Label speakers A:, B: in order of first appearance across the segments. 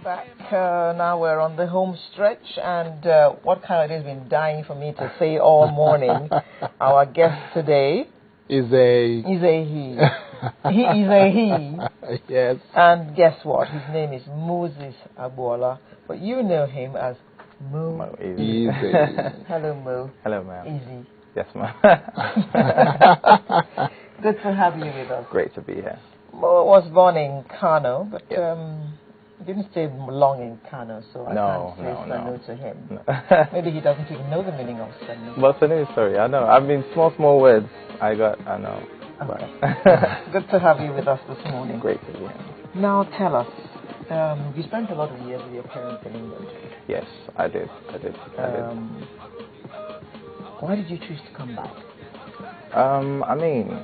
A: Back now we're on the home stretch, and what kind of has been dying for me to say all morning. Our guest today
B: is a
A: he. He is a he.
B: Yes.
A: And guess what? His name is Moses Abuola, but you know him as Mo.
B: Easy.
A: Hello, Mo.
C: Hello, ma'am.
A: Easy.
C: Yes, ma'am.
A: Good to have you with us.
C: Great to be here.
A: Mo was born in Kano, but
C: Yes.
A: didn't stay long in Kano, so I can't say Sanu to him.
C: No.
A: Maybe he doesn't even know the meaning of Sanu.
C: But Sanu, sorry, I know. I mean, small words. I know.
A: Okay. Good to have you with us this morning.
C: Great to be here.
A: Now tell us, you spent a lot of years with your parents in England.
C: Yes, I did.
A: Why did you choose to come back?
C: I mean,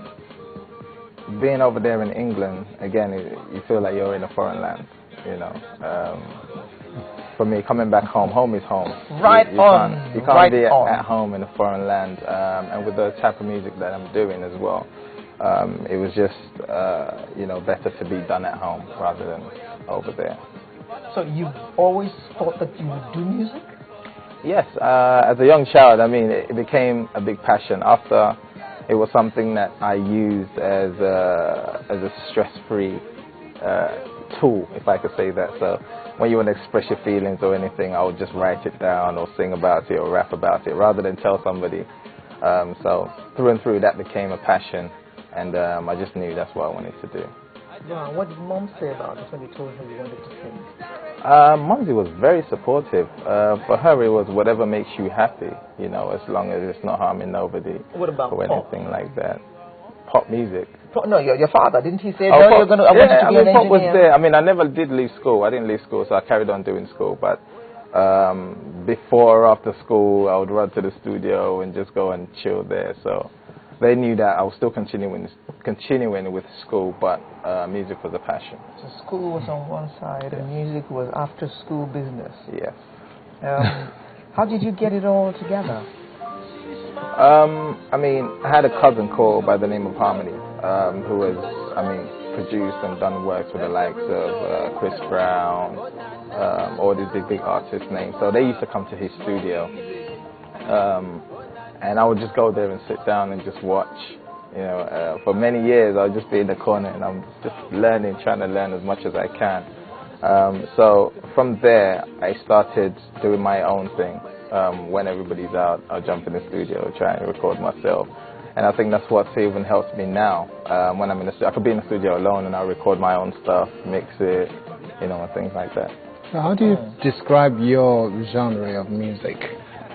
C: being over there in England, again, you feel like you're in a foreign land, you know. For me, coming back home is home. You can't be at home in a foreign land, and with the type of music that I'm doing as well, it was just, better to be done at home rather than over there.
A: So you always thought that you would do music?
C: Yes, as a young child, I mean, it became a big passion. After, it was something that I used as a stress-free tool, if I could say that. So when you want to express your feelings or anything, I would just write it down or sing about it or rap about it rather than tell somebody. So through and through, that became a passion, and I just knew that's what I wanted to do.
A: Yeah, what did Mom say about it when you told her you wanted to sing?
C: Mumsy was very supportive. For her, it was whatever makes you happy, as long as it's not harming nobody.
A: What about
C: or
A: pop?
C: Anything like that. Pop music.
A: No, your father, didn't he say,
C: pop,
A: you're going to, I want you to be an
C: pop was
A: engineer?
C: there. I mean, I never did leave school. I didn't leave school, so I carried on doing school. But before or after school, I would run to the studio and just go and chill there. So they knew that I was still continuing with school, but music was a passion.
A: So school was on one side, and music was after school business.
C: Yes.
A: How did you get it all together?
C: I mean, I had a cousin called by the name of Harmony, who has, produced and done works with the likes of Chris Brown, all these big artist names. So they used to come to his studio, and I would just go there and sit down and just watch. For many years, I would just be in the corner and I'm just trying to learn as much as I can. So from there, I started doing my own thing. When everybody's out, I'll jump in the studio, try and record myself. And I think that's what even helps me now. When I'm in the studio, I could be in the studio alone and I'll record my own stuff, mix it, and things like that.
B: So how do you describe your genre of music?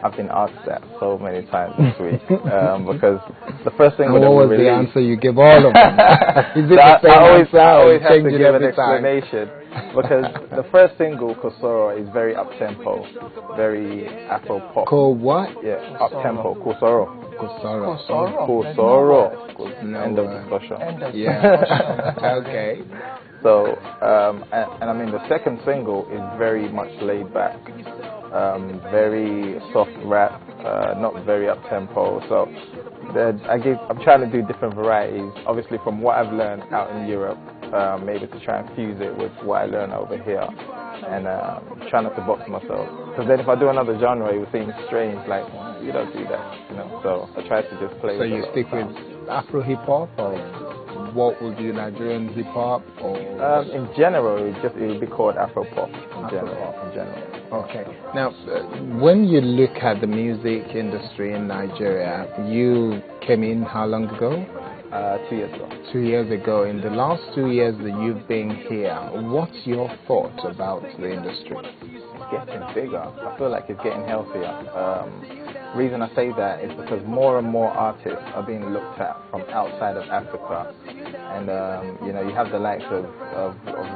C: I've been asked that so many times this week because the first thing
B: what was the answer you give all of them? Is it the same answer?
C: I always have to give an explanation because the first single, Kosoro, is very up-tempo, very Afro-pop.
B: What?
C: Yeah, up-tempo, Kosoro. End of discussion.
B: Yeah. Okay.
C: So, and I mean the second single is very much laid back, very soft rap, not very up tempo. So, I'm trying to do different varieties. Obviously, from what I've learned out in Europe, maybe to try and fuse it with what I learn over here, and try not to box myself. Because then if I do another genre, it would seem strange. Like you don't do that, So I try to just play.
B: So you stick with Afro hip hop or? What would you, Nigerian hip hop?
C: In general, it would be called Afro pop. In general.
B: Okay. Now, when you look at the music industry in Nigeria, you came in how long ago?
C: 2 years ago.
B: 2 years ago. In the last 2 years that you've been here, what's your thoughts about the industry?
C: It's getting bigger. I feel like it's getting healthier. Reason I say that is because more and more artists are being looked at from outside of Africa, and you have the likes of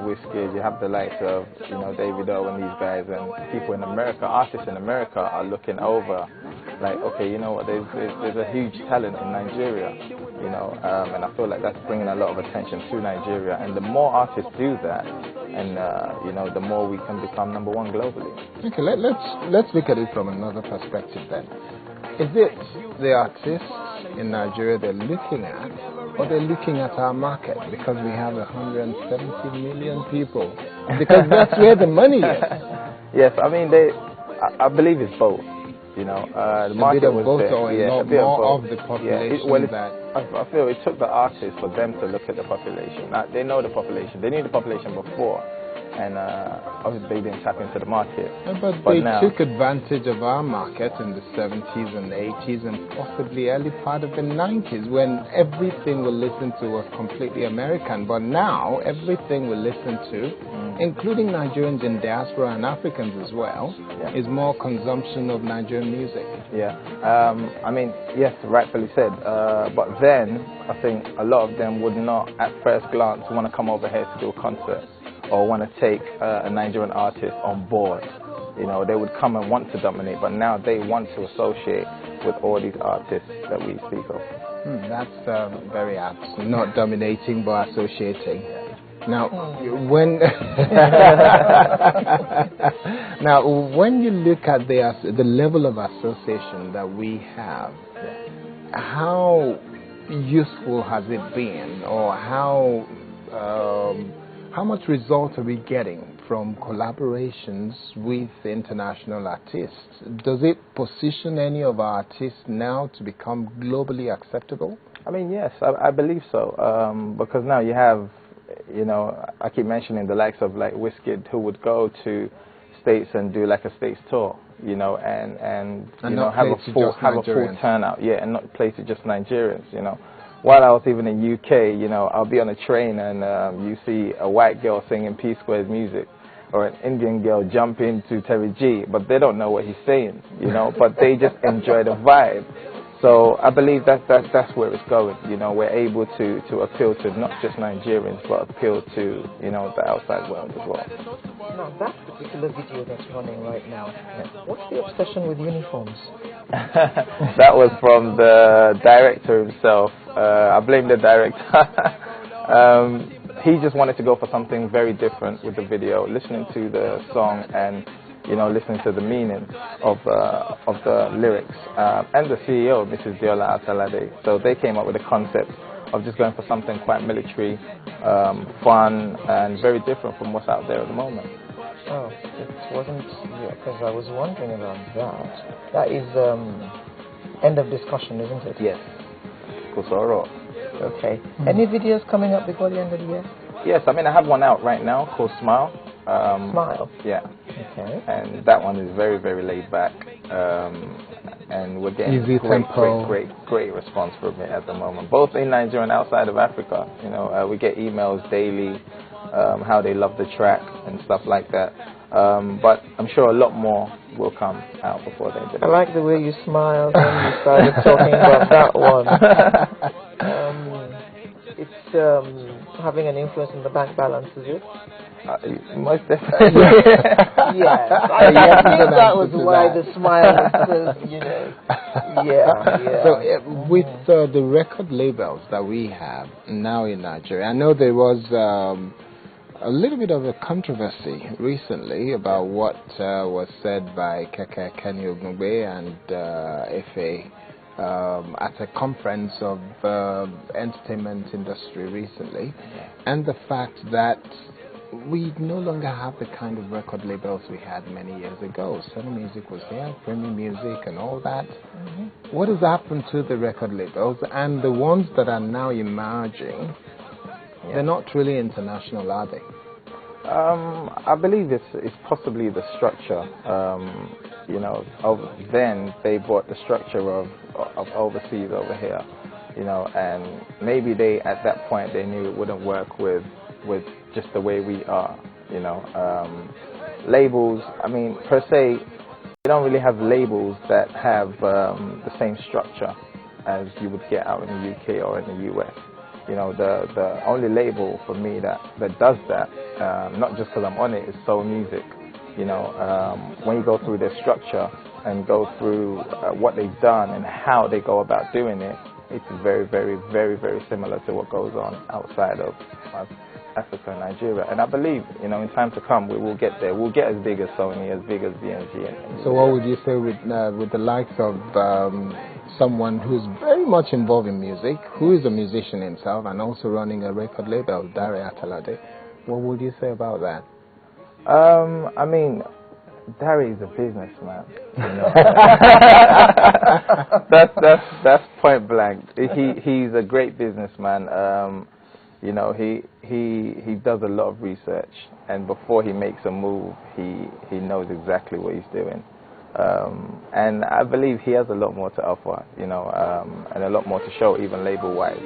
C: Wizkid, you have the likes of Davido and these guys, and people in America, artists in America are looking over, like, okay, you know what, there's a huge talent in Nigeria, and I feel like that's bringing a lot of attention to Nigeria, and the more artists do that, and the more we can become number one globally.
B: Okay, let's look at it from another perspective then. Is it the artists in Nigeria they're looking at, or they're looking at our market because we have 170 million people. Because that's where the money is.
C: Yes, I mean, I believe it's both. You know, the market
B: a bit of
C: was
B: both,
C: there.
B: or
C: yeah,
B: a lot more of the population.
C: I feel it took the artists for them to look at the population. They know the population. They knew the population before, and obviously they didn't tap into the market.
B: But they took advantage of our market in the 70s and 80s and possibly early part of the 90s when everything we listened to was completely American. But now everything we listen to, including Nigerians in diaspora and Africans as well, is more consumption of Nigerian music.
C: Yeah, I mean, yes, rightfully said. But then I think a lot of them would not, at first glance, want to come over here to do a concert or want to take a Nigerian artist on board. You know, they would come and want to dominate, but now they want to associate with all these artists that we speak of.
B: That's very apt. Not dominating, but associating. Now, when you look at the level of association that we have, how useful has it been, or how much result are we getting from collaborations with international artists? Does it position any of our artists now to become globally acceptable?
C: I mean, yes, I believe so, because now you have, you know, I keep mentioning the likes of like Wizkid, who would go to States and do like a States tour, you know, and you know, have a full turnout, and not play to just Nigerians, you know. While I was even in UK, you know, I'll be on a train and you see a white girl singing P Square's music, or an Indian girl jump into Terry G, but they don't know what he's saying, you know, but they just enjoy the vibe. So I believe that's where it's going. You know, we're able to appeal to not just Nigerians, but appeal to, you know, the outside world as well.
A: Now, that particular video that's running right now, what's the obsession with uniforms?
C: That was from the director himself. I blame the director. He just wanted to go for something very different with the video, listening to the song and, you know, listening to the meaning of the lyrics, and the CEO, Mrs. Diola Atalade. So they came up with a concept of just going for something quite military, fun, and very different from what's out there at the moment.
A: Oh, it wasn't, because I was wondering about that. That is end of discussion, isn't it?
C: Yes. Kusoro.
A: Okay. Any videos coming up before the end of the year?
C: Yes, I mean, I have one out right now called Smile.
A: Smile?
C: Yeah.
A: Okay.
C: And that one is very, very laid back. And we're getting great response from it at the moment, both in Nigeria and outside of Africa. You know, we get emails daily, how they love the track and stuff like that. But I'm sure a lot more will come out before the end of the year.
A: I like the way you smiled when you started talking about that one. It's having an influence on the bank balance, is it?
C: Most definitely.
A: Yes. I think that was why the smile was, you know. Yeah.
B: So with the record labels that we have now in Nigeria, I know there was a little bit of a controversy recently about what was said by Keke Kenny Ogunbe and Efe at a conference of entertainment industry recently, and the fact that we no longer have the kind of record labels we had many years ago. Sony Music was there, Premium Music and all that. What has happened to the record labels? And the ones that are now emerging, they're not truly international, are they?
C: I believe it's possibly the structure. You know, then they brought the structure of overseas over here, you know, and maybe they, at that point, they knew it wouldn't work with just the way we are, you know. Labels, I mean, per se, you don't really have labels that have the same structure as you would get out in the UK or in the US. You know, the only label for me that does that, not just because I'm on it, is Soul Music. You know, when you go through their structure and go through what they've done and how they go about doing it, it's very, very, very, very similar to what goes on outside of Africa and Nigeria. And I believe, you know, in time to come, we will get there. We'll get as big as Sony, as big as BMG.
B: So what would you say with the likes of someone who's very much involved in music, who is a musician himself and also running a record label, Dare Atalade. What would you say about that?
C: I mean, Darry is a businessman. You know? that's point blank. He's a great businessman. You know, he does a lot of research, and before he makes a move, he knows exactly what he's doing. And I believe he has a lot more to offer, you know, and a lot more to show, even label-wise,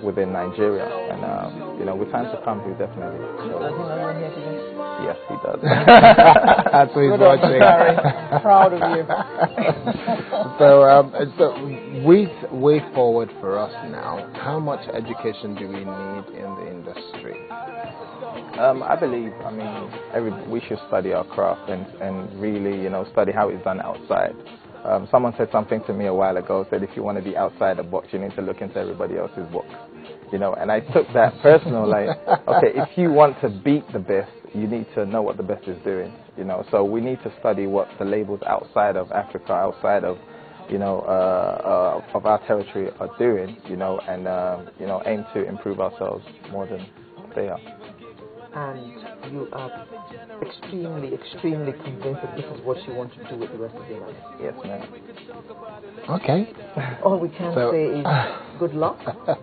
C: within Nigeria. And, you know, with time to come, he'll definitely show.
A: Does he know you're here today?
C: Yes, he does.
B: That's what he's watching.
A: Proud of you.
B: So with way forward for us now, how much education do we need in the industry?
C: I believe, I mean, we should study our craft and really, you know, study how it's done outside. Someone said something to me a while ago, said if you want to be outside the box, you need to look into everybody else's box. You know, and I took that personal, like, okay, if you want to beat the best, you need to know what the best is doing, you know. So we need to study what the labels outside of Africa, outside of, you know, of our territory are doing, you know, and, you know, aim to improve ourselves more than they are.
A: And you are extremely, extremely convinced that this is what you want to do with the rest of your life.
C: Yes, ma'am.
B: Okay.
A: All we can say is good luck.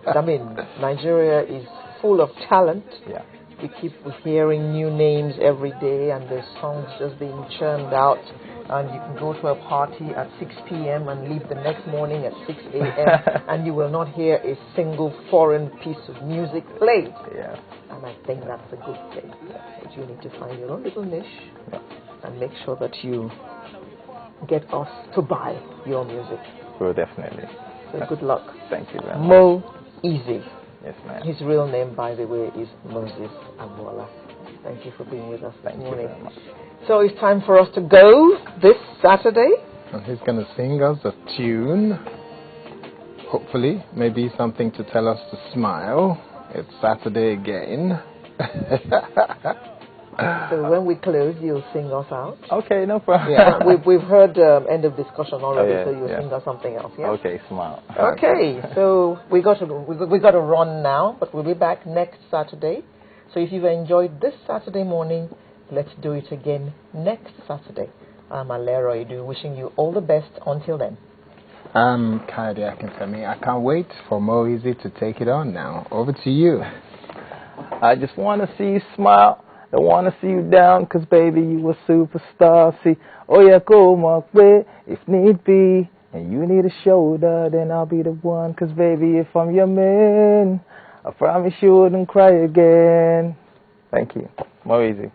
A: I mean, Nigeria is full of talent.
C: Yeah.
A: We keep hearing new names every day, and there's songs just being churned out. And you can go to a party at 6 p.m. and leave the next morning at 6 a.m. and you will not hear a single foreign piece of music played.
C: Yeah.
A: And I think that's a good thing. But you need to find your own little niche and make sure that you get us to buy your music.
C: Well, definitely.
A: So good luck.
C: Thank you very much.
A: Mo Eazy.
C: Yes, ma'am.
A: His real name, by the way, is Moses Agbola. Thank you for being with us this morning.
C: Thank you very much.
A: So it's time for us to go this Saturday.
B: And he's going to sing us a tune. Hopefully, maybe something to tell us to smile. It's Saturday again.
A: So when we close, you'll sing us out.
C: Okay, no problem.
A: Yeah, we've heard end of discussion already, so you'll sing us something else. Yeah.
C: Okay, smile.
A: Okay, so we got to run now, but we'll be back next Saturday. So if you've enjoyed this Saturday morning, let's do it again next Saturday. I'm Alero Edu, wishing you all the best until then.
B: I'm Kayode Akinfemi. I can't wait for Mo Eazy to take it on now. Over to you.
C: I just want to see you smile. Don't want to see you down, cause baby, you a superstar. See, oh yeah, go my way if need be. And you need a shoulder, then I'll be the one. Cause baby, if I'm your man, I promise you wouldn't cry again. Thank you. Mo Eazy.